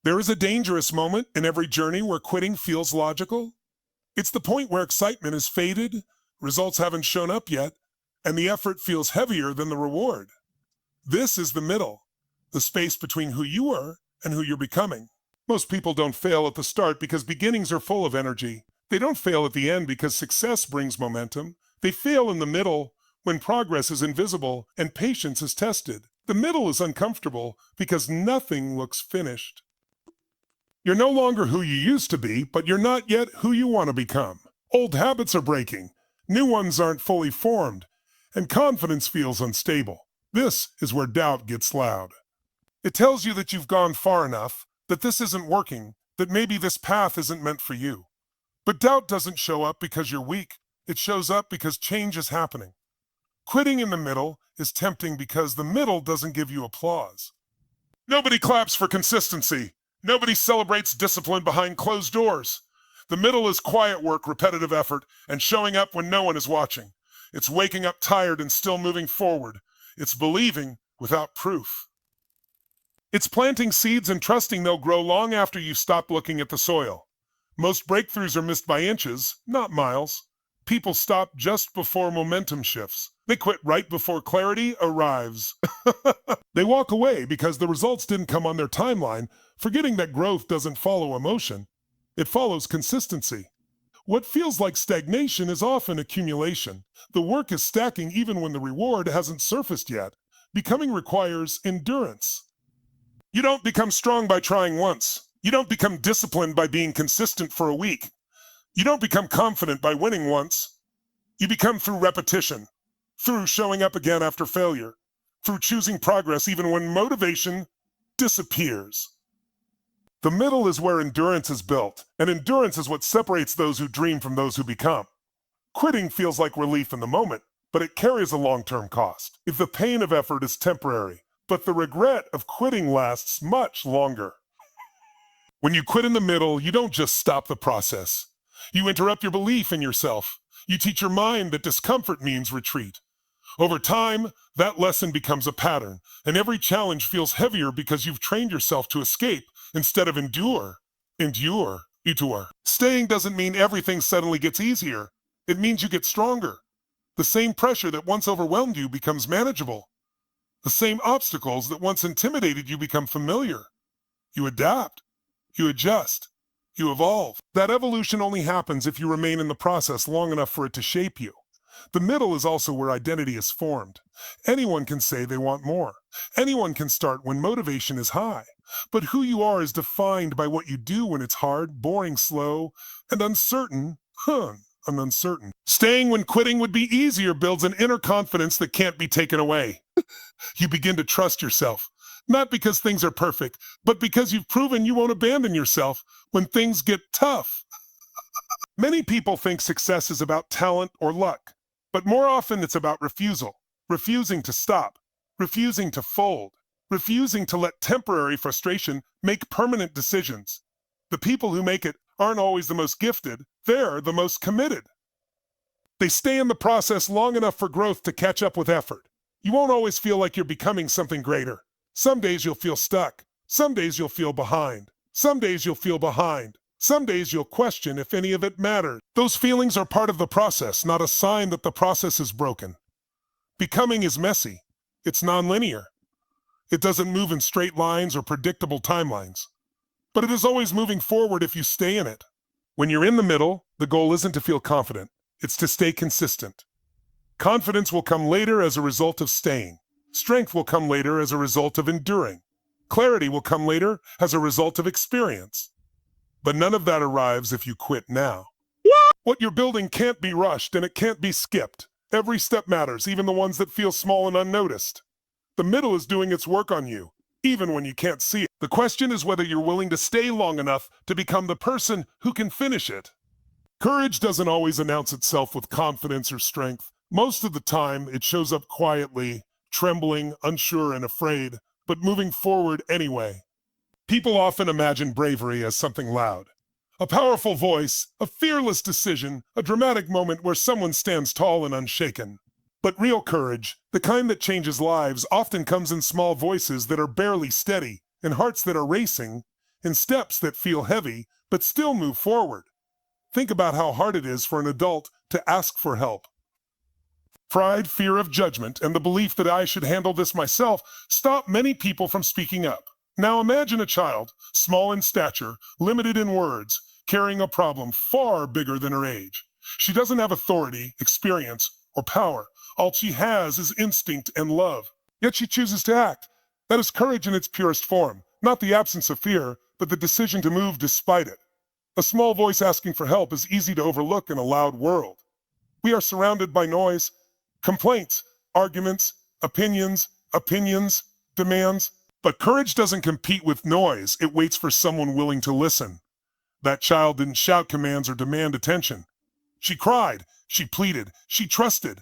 There is a dangerous moment in every journey where quitting feels logical. It's the point where excitement is faded, results haven't shown up yet, and the effort feels heavier than the reward. This is the middle, the space between who you were and who you're becoming. Most people don't fail at the start because beginnings are full of energy. They don't fail at the end because success brings momentum. They fail in the middle when progress is invisible and patience is tested. The middle is uncomfortable because nothing looks finished. You're no longer who you used to be, but you're not yet who you want to become. Old habits are breaking, new ones aren't fully formed, and confidence feels unstable. This is where doubt gets loud. It tells you that you've gone far enough, that this isn't working, that maybe this path isn't meant for you. But doubt doesn't show up because you're weak. It shows up because change is happening. Quitting in the middle is tempting because the middle doesn't give you applause. Nobody claps for consistency. Nobody celebrates discipline behind closed doors. The middle is quiet work, repetitive effort, and showing up when no one is watching. It's waking up tired and still moving forward. It's believing without proof. It's planting seeds and trusting they'll grow long after you stop looking at the soil. Most breakthroughs are missed by inches, not miles. People stop just before momentum shifts. They quit right before clarity arrives. They walk away because the results didn't come on their timeline, forgetting that growth doesn't follow emotion. It follows consistency. What feels like stagnation is often accumulation. The work is stacking even when the reward hasn't surfaced yet. Becoming requires endurance. You don't become strong by trying once. You don't become disciplined by being consistent for a week. You don't become confident by winning once. You become through repetition, through showing up again after failure, through choosing progress even when motivation disappears. The middle is where endurance is built, and endurance is what separates those who dream from those who become. Quitting feels like relief in the moment, but it carries a long-term cost. If the pain of effort is temporary, but the regret of quitting lasts much longer. When you quit in the middle, you don't just stop the process. You interrupt your belief in yourself. You teach your mind that discomfort means retreat. Over time, that lesson becomes a pattern, and every challenge feels heavier because you've trained yourself to escape instead of endure. Endure. Staying doesn't mean everything suddenly gets easier. It means you get stronger. The same pressure that once overwhelmed you becomes manageable. The same obstacles that once intimidated you become familiar. You adapt. You adjust. You evolve. That evolution only happens if you remain in the process long enough for it to shape you. The middle is also where identity is formed. Anyone can say they want more. Anyone can start when motivation is high. But who you are is defined by what you do when it's hard, boring, slow, and uncertain. Uncertain. Staying when quitting would be easier builds an inner confidence that can't be taken away. You begin to trust yourself. Not because things are perfect, but because you've proven you won't abandon yourself when things get tough. Many people think success is about talent or luck, but more often it's about refusal. Refusing to stop. Refusing to fold. Refusing to let temporary frustration make permanent decisions. The people who make it aren't always the most gifted, they're the most committed. They stay in the process long enough for growth to catch up with effort. You won't always feel like you're becoming something greater. Some days you'll feel stuck. Some days you'll feel behind. Some days you'll feel behind. Some days you'll question if any of it matters. Those feelings are part of the process, not a sign that the process is broken. Becoming is messy. It's nonlinear. It doesn't move in straight lines or predictable timelines. But it is always moving forward if you stay in it. When you're in the middle, the goal isn't to feel confident. It's to stay consistent. Confidence will come later as a result of staying. Strength will come later as a result of enduring. Clarity will come later as a result of experience. But none of that arrives if you quit now. What you're building can't be rushed and it can't be skipped. Every step matters, even the ones that feel small and unnoticed. The middle is doing its work on you, even when you can't see it. The question is whether you're willing to stay long enough to become the person who can finish it. Courage doesn't always announce itself with confidence or strength. Most of the time, it shows up quietly, trembling, unsure, and afraid, but moving forward anyway. People often imagine bravery as something loud. A powerful voice, a fearless decision, a dramatic moment where someone stands tall and unshaken. But real courage, the kind that changes lives, often comes in small voices that are barely steady, in hearts that are racing, in steps that feel heavy but still move forward. Think about how hard it is for an adult to ask for help. Pride, fear of judgment, and the belief that I should handle this myself stop many people from speaking up. Now imagine a child, small in stature, limited in words, carrying a problem far bigger than her age. She doesn't have authority, experience, or power. All she has is instinct and love. Yet she chooses to act. That is courage in its purest form, not the absence of fear, but the decision to move despite it. A small voice asking for help is easy to overlook in a loud world. We are surrounded by noise, complaints, arguments, opinions, demands. But courage doesn't compete with noise. It waits for someone willing to listen. That child didn't shout commands or demand attention. She cried, she pleaded, she trusted.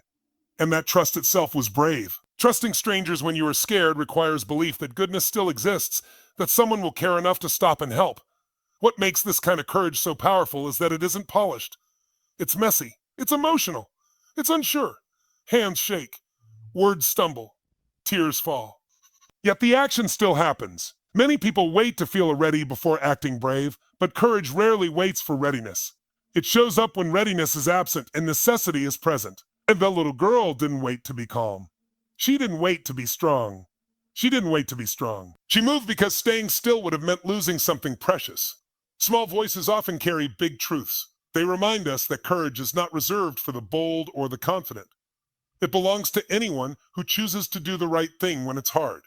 And that trust itself was brave. Trusting strangers when you are scared requires belief that goodness still exists, that someone will care enough to stop and help. What makes this kind of courage so powerful is that it isn't polished. It's messy. It's emotional. It's unsure. Hands shake. Words stumble. Tears fall. Yet the action still happens. Many people wait to feel ready before acting brave, but courage rarely waits for readiness. It shows up when readiness is absent and necessity is present. And the little girl didn't wait to be calm. She didn't wait to be strong. She didn't wait to be strong. She moved because staying still would have meant losing something precious. Small voices often carry big truths. They remind us that courage is not reserved for the bold or the confident. It belongs to anyone who chooses to do the right thing when it's hard.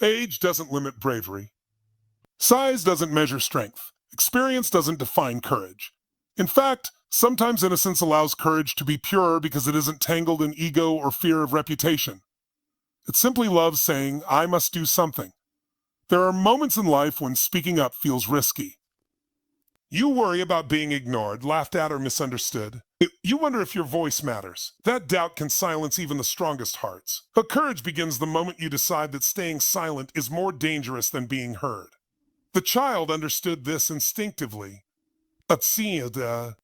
Age doesn't limit bravery. Size doesn't measure strength. Experience doesn't define courage. In fact, sometimes innocence allows courage to be pure because it isn't tangled in ego or fear of reputation. It simply loves saying, I must do something. There are moments in life when speaking up feels risky. You worry about being ignored, laughed at, or misunderstood. You wonder if your voice matters. That doubt can silence even the strongest hearts. But courage begins the moment you decide that staying silent is more dangerous than being heard. The child understood this instinctively.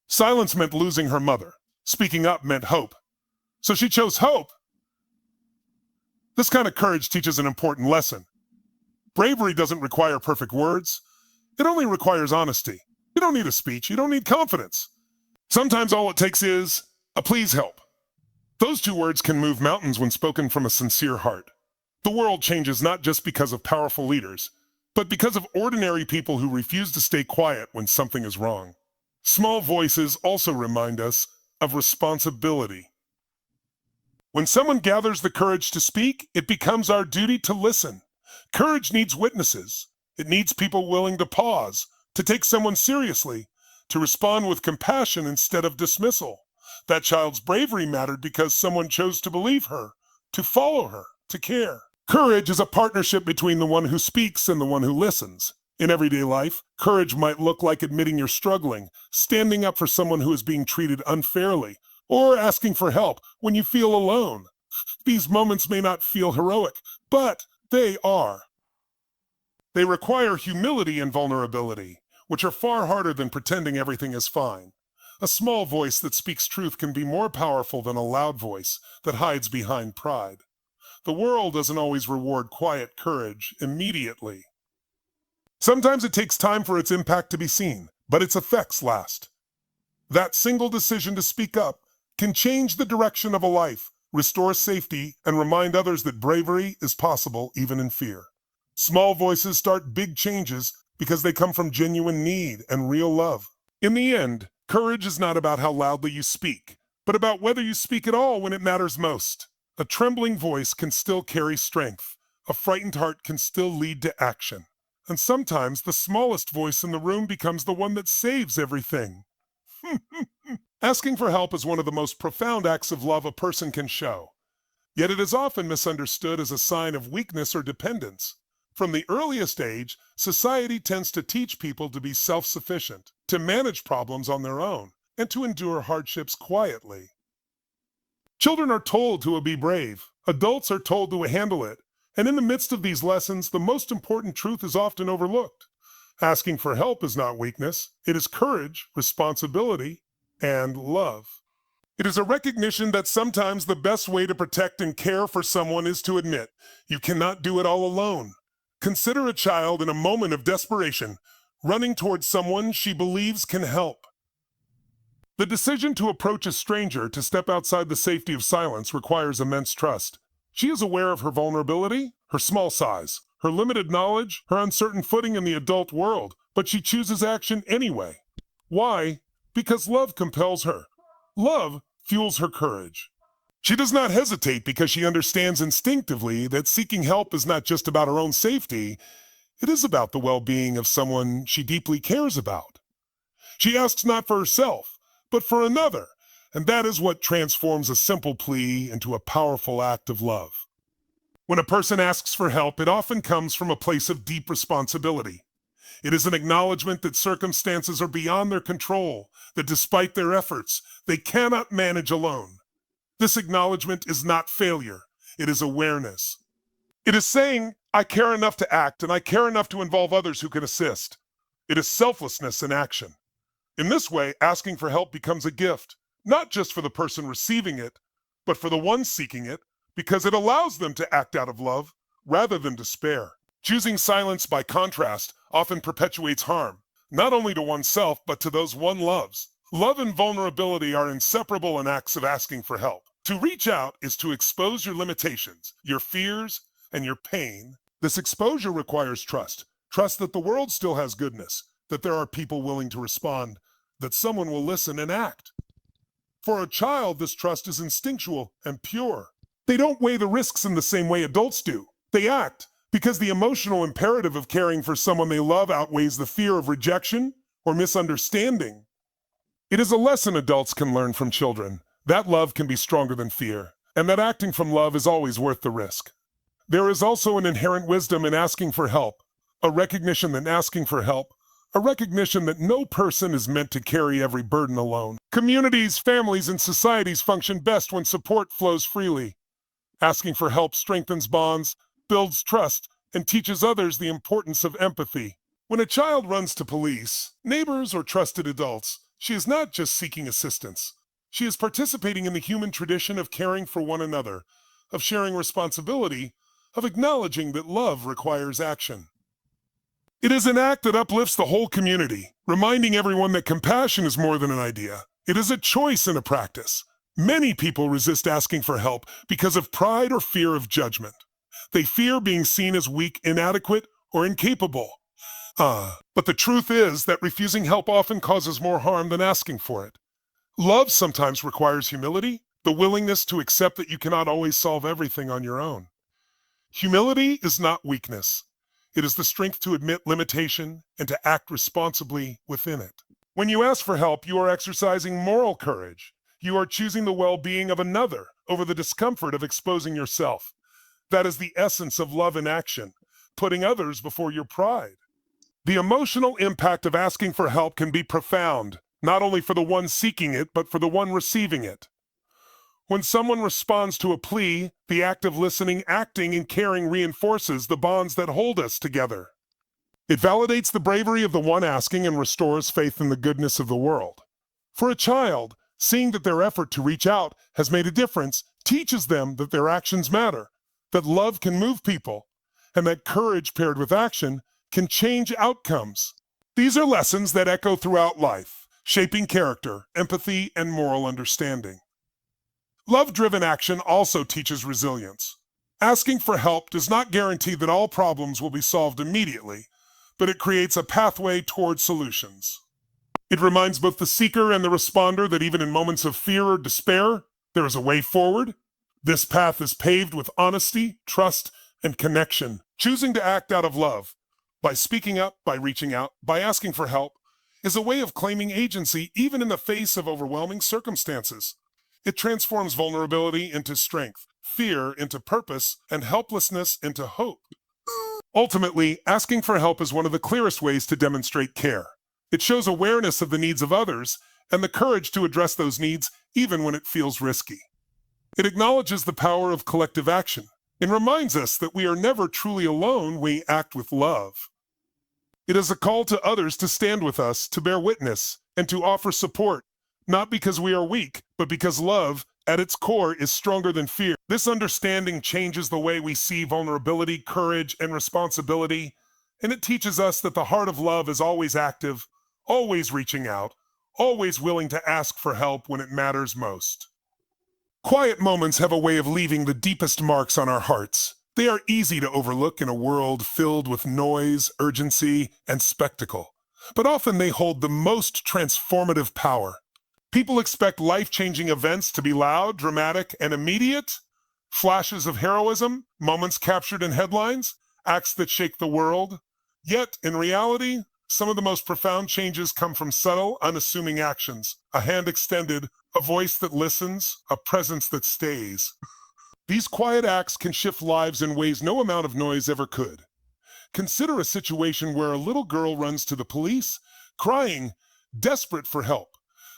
Silence meant losing her mother. Speaking up meant hope. So she chose hope. This kind of courage teaches an important lesson. Bravery doesn't require perfect words. It only requires honesty. You don't need a speech. You don't need confidence. Sometimes all it takes is a please help. Those two words can move mountains when spoken from a sincere heart. The world changes not just because of powerful leaders, but because of ordinary people who refuse to stay quiet when something is wrong. Small voices also remind us of responsibility. When someone gathers the courage to speak, it becomes our duty to listen. Courage needs witnesses. It needs people willing to pause, to take someone seriously, to respond with compassion instead of dismissal. That child's bravery mattered because someone chose to believe her, to follow her, to care. Courage is a partnership between the one who speaks and the one who listens. In everyday life, courage might look like admitting you're struggling, standing up for someone who is being treated unfairly, or asking for help when you feel alone. These moments may not feel heroic, but they are. They require humility and vulnerability, which are far harder than pretending everything is fine. A small voice that speaks truth can be more powerful than a loud voice that hides behind pride. The world doesn't always reward quiet courage immediately. Sometimes it takes time for its impact to be seen, but its effects last. That single decision to speak up can change the direction of a life, restore safety, and remind others that bravery is possible even in fear. Small voices start big changes because they come from genuine need and real love. In the end, courage is not about how loudly you speak, but about whether you speak at all when it matters most. A trembling voice can still carry strength. A frightened heart can still lead to action. And sometimes the smallest voice in the room becomes the one that saves everything. Asking for help is one of the most profound acts of love a person can show. Yet it is often misunderstood as a sign of weakness or dependence. From the earliest age, society tends to teach people to be self-sufficient, to manage problems on their own, and to endure hardships quietly. Children are told to be brave. Adults are told to handle it. And in the midst of these lessons, the most important truth is often overlooked. Asking for help is not weakness. It is courage, responsibility, and love. It is a recognition that sometimes the best way to protect and care for someone is to admit you cannot do it all alone. Consider a child in a moment of desperation, running towards someone she believes can help. The decision to approach a stranger to step outside the safety of silence requires immense trust. She is aware of her vulnerability, her small size, her limited knowledge, her uncertain footing in the adult world, but she chooses action anyway. Why? Because love compels her. Love fuels her courage. She does not hesitate because she understands instinctively that seeking help is not just about her own safety, it is about the well-being of someone she deeply cares about. She asks not for herself, but for another, and that is what transforms a simple plea into a powerful act of love. When a person asks for help, it often comes from a place of deep responsibility. It is an acknowledgement that circumstances are beyond their control, that despite their efforts, they cannot manage alone. This acknowledgement is not failure, it is awareness. It is saying, I care enough to act and I care enough to involve others who can assist. It is selflessness in action. In this way, asking for help becomes a gift, not just for the person receiving it, but for the one seeking it, because it allows them to act out of love rather than despair. Choosing silence, by contrast, often perpetuates harm, not only to oneself, but to those one loves. Love and vulnerability are inseparable in acts of asking for help. To reach out is to expose your limitations, your fears, and your pain. This exposure requires trust. Trust that the world still has goodness, that there are people willing to respond, that someone will listen and act. For a child, this trust is instinctual and pure. They don't weigh the risks in the same way adults do. They act because the emotional imperative of caring for someone they love outweighs the fear of rejection or misunderstanding. It is a lesson adults can learn from children, that love can be stronger than fear, and that acting from love is always worth the risk. There is also an inherent wisdom in asking for help, a recognition that asking for help, a recognition that no person is meant to carry every burden alone. Communities, families, and societies function best when support flows freely. Asking for help strengthens bonds, builds trust, and teaches others the importance of empathy. When a child runs to police, neighbors, or trusted adults, she is not just seeking assistance. She is participating in the human tradition of caring for one another, of sharing responsibility, of acknowledging that love requires action. It is an act that uplifts the whole community, reminding everyone that compassion is more than an idea. It is a choice and a practice. Many people resist asking for help because of pride or fear of judgment. They fear being seen as weak, inadequate, or incapable. But the truth is that refusing help often causes more harm than asking for it. Love sometimes requires humility, the willingness to accept that you cannot always solve everything on your own. Humility is not weakness. It is the strength to admit limitation and to act responsibly within it. When you ask for help, you are exercising moral courage. You are choosing the well-being of another over the discomfort of exposing yourself. That is the essence of love in action, putting others before your pride. The emotional impact of asking for help can be profound, not only for the one seeking it, but for the one receiving it. When someone responds to a plea, the act of listening, acting, and caring reinforces the bonds that hold us together. It validates the bravery of the one asking and restores faith in the goodness of the world. For a child, seeing that their effort to reach out has made a difference teaches them that their actions matter, that love can move people, and that courage paired with action can change outcomes. These are lessons that echo throughout life, shaping character, empathy, and moral understanding. Love-driven action also teaches resilience. Asking for help does not guarantee that all problems will be solved immediately, but it creates a pathway toward solutions. It reminds both the seeker and the responder that even in moments of fear or despair, there is a way forward. This path is paved with honesty, trust, and connection. Choosing to act out of love, by speaking up, by reaching out, by asking for help, is a way of claiming agency even in the face of overwhelming circumstances. It transforms vulnerability into strength, fear into purpose, and helplessness into hope. Ultimately, asking for help is one of the clearest ways to demonstrate care. It shows awareness of the needs of others and the courage to address those needs even when it feels risky. It acknowledges the power of collective action and reminds us that we are never truly alone when we act with love. It is a call to others to stand with us, to bear witness, and to offer support, not because we are weak, but because love at its core is stronger than fear. This understanding changes the way we see vulnerability, courage, and responsibility, and it teaches us that the heart of love is always active, always reaching out, always willing to ask for help when it matters most. Quiet moments have a way of leaving the deepest marks on our hearts. They are easy to overlook in a world filled with noise, urgency, and spectacle, but often they hold the most transformative power. People expect life-changing events to be loud, dramatic, and immediate. Flashes of heroism, moments captured in headlines, acts that shake the world. Yet, in reality, some of the most profound changes come from subtle, unassuming actions. A hand extended, a voice that listens, a presence that stays. These quiet acts can shift lives in ways no amount of noise ever could. Consider a situation where a little girl runs to the police, crying, desperate for help.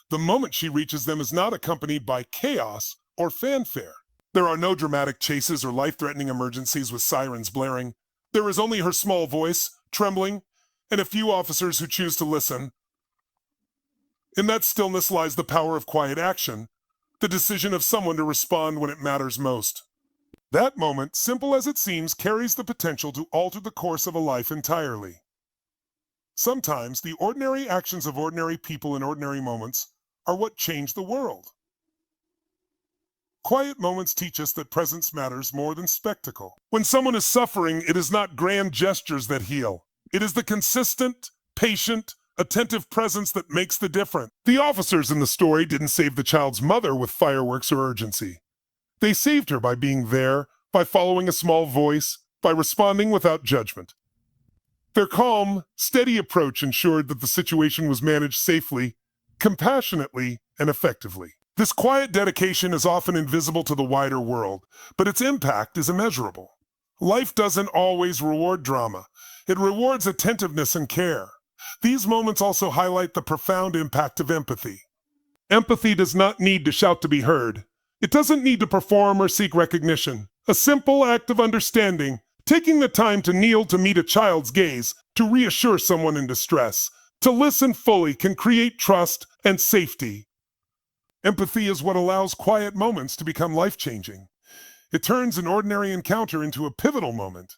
The moment she reaches them is not accompanied by chaos or fanfare. There are no dramatic chases or life-threatening emergencies with sirens blaring. There is only her small voice, trembling, and a few officers who choose to listen. In that stillness lies the power of quiet action, the decision of someone to respond when it matters most. That moment, simple as it seems, carries the potential to alter the course of a life entirely. Sometimes, the ordinary actions of ordinary people in ordinary moments are what change the world. Quiet moments teach us that presence matters more than spectacle. When someone is suffering, it is not grand gestures that heal. It is the consistent, patient, attentive presence that makes the difference. The officers in the story didn't save the child's mother with fireworks or urgency. They saved her by being there, by following a small voice, by responding without judgment. Their calm, steady approach ensured that the situation was managed safely, compassionately, and effectively. This quiet dedication is often invisible to the wider world, but its impact is immeasurable. Life doesn't always reward drama. It rewards attentiveness and care. These moments also highlight the profound impact of empathy. Empathy does not need to shout to be heard. It doesn't need to perform or seek recognition. A simple act of understanding, taking the time to kneel to meet a child's gaze, to reassure someone in distress, to listen fully can create trust and safety. Empathy is what allows quiet moments to become life-changing. It turns an ordinary encounter into a pivotal moment,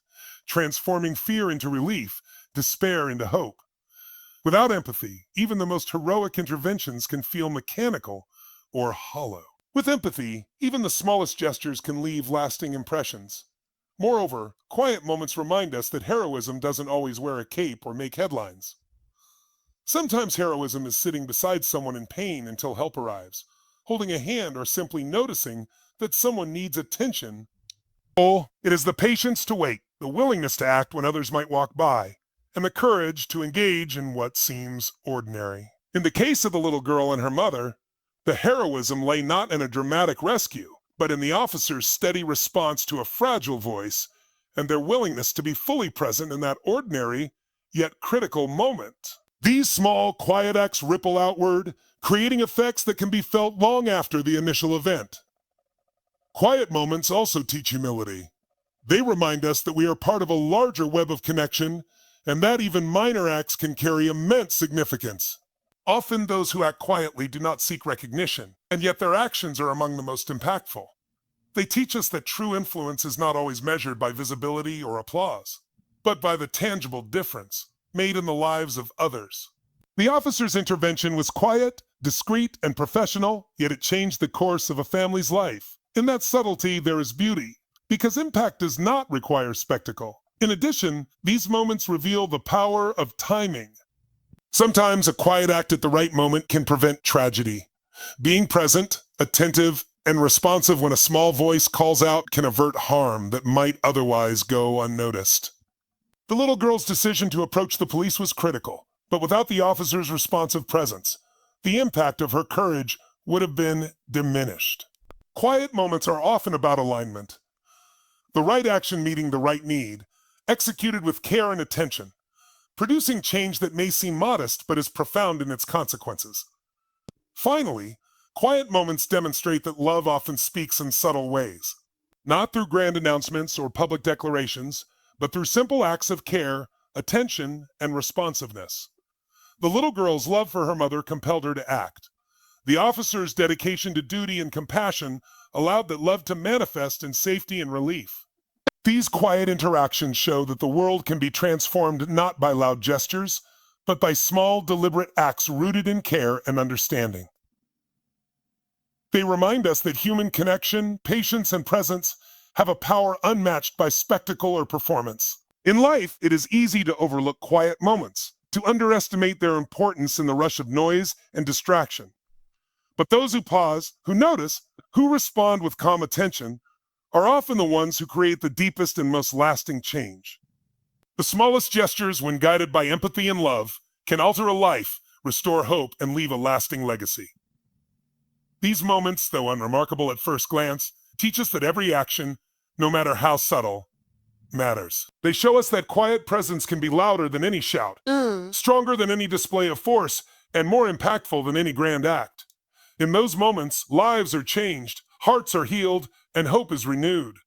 transforming fear into relief, despair into hope. Without empathy, even the most heroic interventions can feel mechanical or hollow. With empathy, even the smallest gestures can leave lasting impressions. Moreover, quiet moments remind us that heroism doesn't always wear a cape or make headlines. Sometimes heroism is sitting beside someone in pain until help arrives, holding a hand or simply noticing that someone needs attention. It is the patience to wait, the willingness to act when others might walk by, and the courage to engage in what seems ordinary. In the case of the little girl and her mother, the heroism lay not in a dramatic rescue, but in the officer's steady response to a fragile voice and their willingness to be fully present in that ordinary, yet critical moment. These small, quiet acts ripple outward, creating effects that can be felt long after the initial event. Quiet moments also teach humility. They remind us that we are part of a larger web of connection, and that even minor acts can carry immense significance. Often those who act quietly do not seek recognition, and yet their actions are among the most impactful. They teach us that true influence is not always measured by visibility or applause, but by the tangible difference made in the lives of others. The officer's intervention was quiet, discreet, and professional, yet it changed the course of a family's life. In that subtlety, there is beauty, because impact does not require spectacle. In addition, these moments reveal the power of timing. Sometimes a quiet act at the right moment can prevent tragedy. Being present, attentive, and responsive when a small voice calls out can avert harm that might otherwise go unnoticed. The little girl's decision to approach the police was critical, but without the officer's responsive presence, the impact of her courage would have been diminished. Quiet moments are often about alignment. The right action meeting the right need, executed with care and attention, producing change that may seem modest but is profound in its consequences. Finally, quiet moments demonstrate that love often speaks in subtle ways, not through grand announcements or public declarations, but through simple acts of care, attention, and responsiveness. The little girl's love for her mother compelled her to act. The officer's dedication to duty and compassion allowed that love to manifest in safety and relief. These quiet interactions show that the world can be transformed not by loud gestures, but by small, deliberate acts rooted in care and understanding. They remind us that human connection, patience, and presence have a power unmatched by spectacle or performance. In life, it is easy to overlook quiet moments, to underestimate their importance in the rush of noise and distraction. But those who pause, who notice, who respond with calm attention, are often the ones who create the deepest and most lasting change. The smallest gestures, when guided by empathy and love, can alter a life, restore hope, and leave a lasting legacy. These moments, though unremarkable at first glance, teach us that every action, no matter how subtle, matters. They show us that quiet presence can be louder than any shout, stronger than any display of force, and more impactful than any grand act. In those moments, lives are changed, hearts are healed, and hope is renewed.